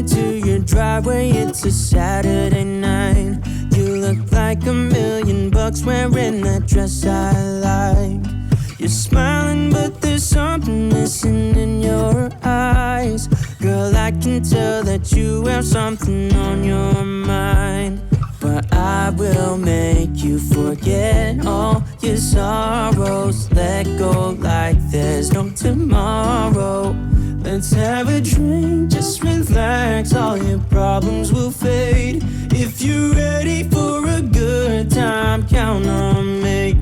into your driveway, it's a Saturday night. You look like $1,000,000 wearing that dress I like. You're smiling, but there's something missing in your eyes. Girl, I can tell that you have something on your mind. But I will make you forget all your sorrows. Let go like there's no tomorrow. Let's have a drink, just relax, all your problems will fade. If you're ready for a good time, count on me.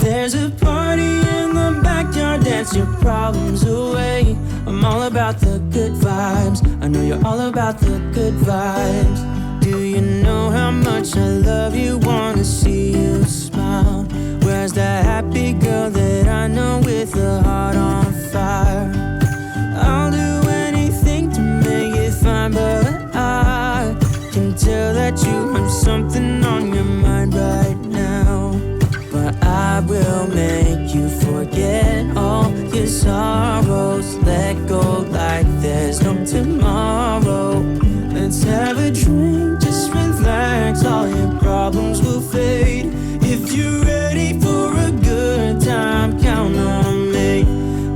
There's a party in the backyard, dance your problems away. I'm all about the good vibes, I know you're all about the good vibes. Do you know how much I love you, wanna see you smile? Where's that happy girl that I know with a heart on fire? I'll do anything to make it fine, but I can tell that you have something on your mind right now. But I will make you forget all your sorrows. Let go like there's no tomorrow. Let's have a drink, just relax, all your problems will fade. If you're ready for a good time, count on me.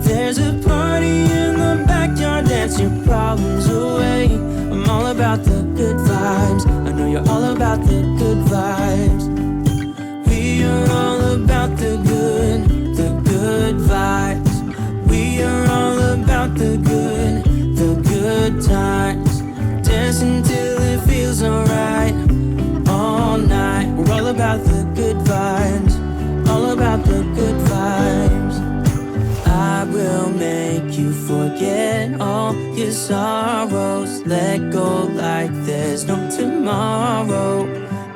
There's a party in the backyard, dance your problems away. I'm all about the good vibes, I know you're all about the good vibes. We are all about the good vibes. We are all about the good times. Dance until it feels alright, all night. We're all about the good vibes, all about the good vibes. I will make you forget all your sorrows. Let go like there's no tomorrow.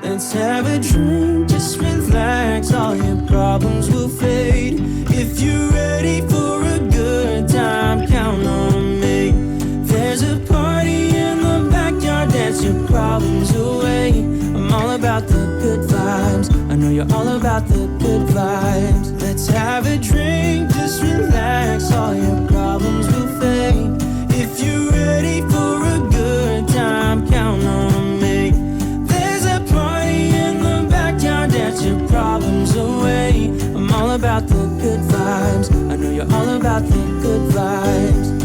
Let's have a drink, just relax, all your problems will fade. If you're ready for a good time, count on me. There's a party in the backyard, dance your problems away. I'm all about the good vibes, I know you're all about the good vibes. Let's have a drink, just relax, all your problems will fade. If you're ready for a good time, count on me. There's a party in the backyard, dance your problems away. I'm all about the good vibes, I know you're all about the good vibes.